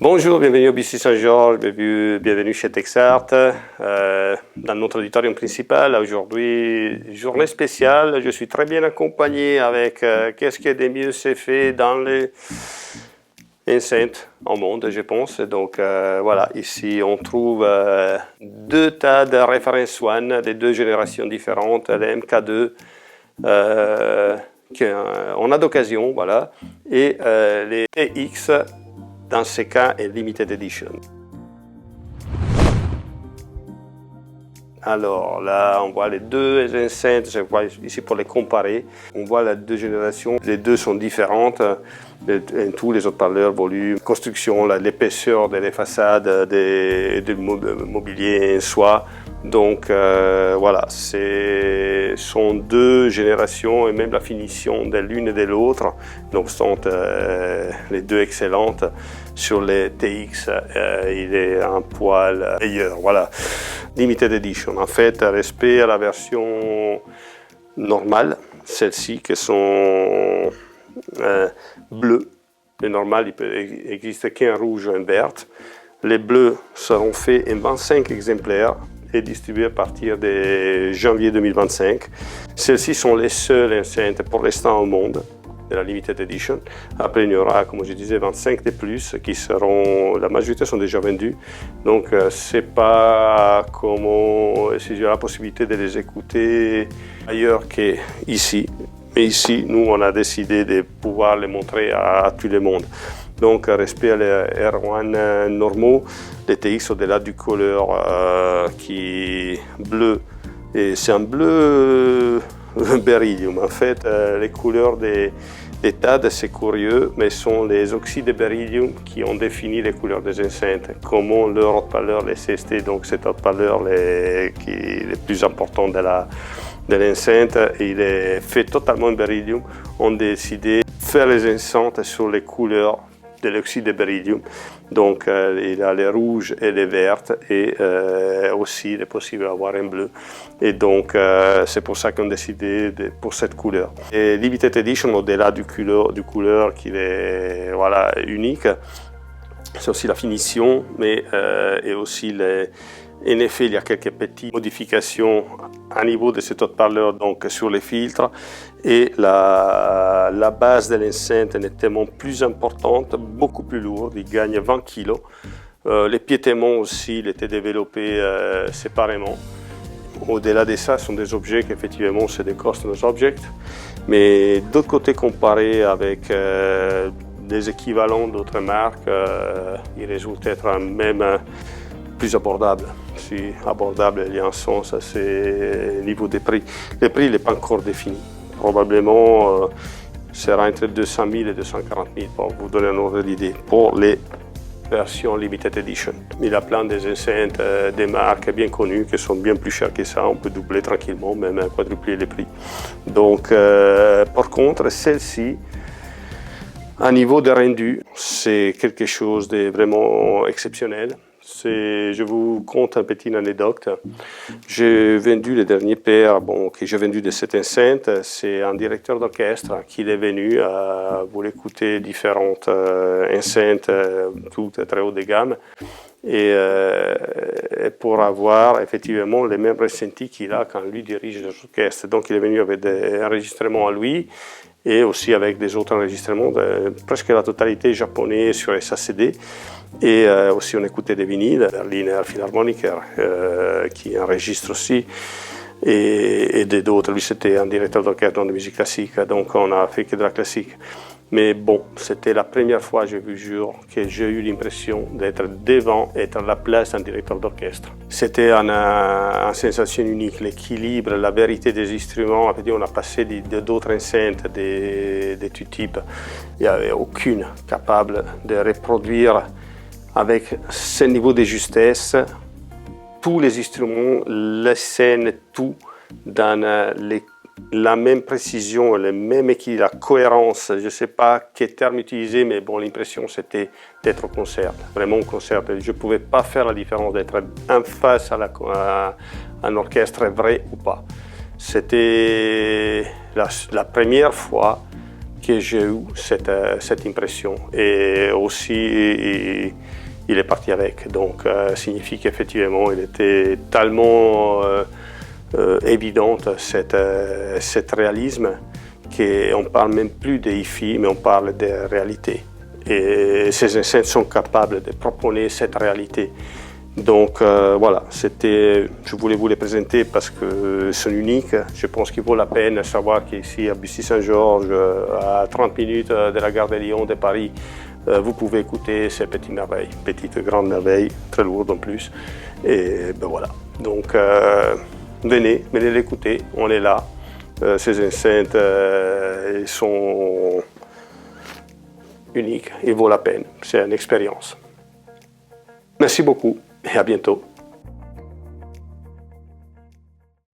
Bonjour, bienvenue au BC Saint-Georges, bienvenue chez Texart. Dans notre auditorium principal, aujourd'hui, journée spéciale. Je suis très bien accompagné avec qu'est-ce que de mieux c'est fait dans les enceintes au monde, je pense. Donc voilà, ici on trouve deux tas de références One des deux générations différentes, les MK2. Qu'on a d'occasion, voilà, et les TX, dans ce cas, est Limited Edition. Alors là, on voit les deux enceintes, je vois ici pour les comparer. On voit les deux générations, les deux sont différentes. Tous les haut-parleurs, volume, construction, l'épaisseur des façades, du mobilier en soi. Donc voilà, ce sont deux générations et même la finition de l'une et de l'autre, nonobstant les deux excellentes. Sur les TX, il est un poil meilleur. Voilà. Limited Edition, en fait, respect à la version normale, celles-ci qui sont bleues. Les normales, il n'existe qu'un rouge et un vert. Les bleus seront faits en 25 exemplaires et distribués à partir de janvier 2025. Celles-ci sont les seules enceintes pour l'instant au monde de la Limited Edition. Après, il y aura, comme je disais, 25 de plus qui seront, la majorité sont déjà vendus. Donc, c'est pas comment, si j'ai la possibilité de les écouter ailleurs qu'ici. Mais ici, nous, on a décidé de pouvoir les montrer à tout le monde. Donc, respect à les R1 normaux, les TX au-delà du couleur qui est bleu. Et c'est un bleu beryllium. En fait, les couleurs des TAD, c'est curieux, mais sont les oxydes de beryllium qui ont défini les couleurs des enceintes. Comment leur haute-valeur, les CST, donc cette haute-valeur qui est le plus important de l'enceinte, il est fait totalement en beryllium, ont décidé de faire les enceintes sur les couleurs de l'oxyde de beryllium. Donc il y a les rouges et les vertes et aussi il est possible d'avoir un bleu. Et donc c'est pour ça qu'on a décidé pour cette couleur. Et Limited Edition, au-delà du couleur qui est voilà, unique, c'est aussi la finition, mais et aussi en effet, il y a quelques petites modifications à niveau de cet haut-parleur, donc sur les filtres. Et la base de l'enceinte est tellement plus importante, beaucoup plus lourde, il gagne 20 kg. Les piétements aussi, il était développé séparément. Au-delà de ça, ce sont des objets qui effectivement c'est des custom objects. Mais d'autre côté, comparé avec des équivalents d'autres marques, il résulte être même plus abordable. Si abordable, il y a un sens à ce niveau des prix. Le prix n'est pas encore défini. Probablement sera entre 200 000 et 240 000 pour vous donner un ordre d'idée pour les versions Limited Edition. Il y a plein des enceintes, des marques bien connues qui sont bien plus chères que ça. On peut doubler tranquillement, même quadrupler les prix. Donc, par contre, celle-ci, à niveau de rendu, c'est quelque chose de vraiment exceptionnel. Je vous conte une petite anecdote. J'ai vendu les derniers paires que j'ai vendu de cette enceinte. C'est un directeur d'orchestre qui est venu pour écouter différentes enceintes, toutes très haut de gamme, et pour avoir effectivement les mêmes ressentis qu'il a quand lui dirige l'orchestre. Donc il est venu avec des enregistrements à lui et aussi avec des autres enregistrements, presque la totalité japonais sur SACD. Et aussi on écoutait des vinyles, Berliner Philharmoniker qui enregistre aussi, et d'autres. Lui c'était un directeur d'orchestre de musique classique, donc on a fait que de la classique. Mais bon, c'était la première fois, je vous jure, que j'ai eu l'impression d'être devant, être à la place d'un directeur d'orchestre. C'était une sensation unique, l'équilibre, la vérité des instruments. On a passé d'autres enceintes de tout type. Il n'y avait aucune capable de reproduire avec ce niveau de justesse, tous les instruments, les scènes, tout dans la même précision, le même équilibre, la cohérence. Je ne sais pas quel terme utiliser, mais bon, l'impression c'était d'être au concert, vraiment au concert. Je ne pouvais pas faire la différence d'être en face à un orchestre vrai ou pas. C'était la première fois que j'ai eu cette impression. Et aussi, il est parti avec. Donc, signifie qu'effectivement, il était tellement évident, cet réalisme, qu'on ne parle même plus des hi-fi, mais on parle de réalité. Et ces enceintes sont capables de proposer cette réalité. Donc voilà, je voulais vous les présenter parce que sont uniques. Je pense qu'il vaut la peine de savoir qu'ici à Bussy-Saint-Georges, à 30 minutes de la gare de Lyon, de Paris, vous pouvez écouter ces petites merveilles, petites grandes merveilles, très lourdes en plus. Et ben voilà, donc venez l'écouter, on est là. Ces enceintes sont uniques, il vaut la peine, c'est une expérience. Merci beaucoup et à bientôt.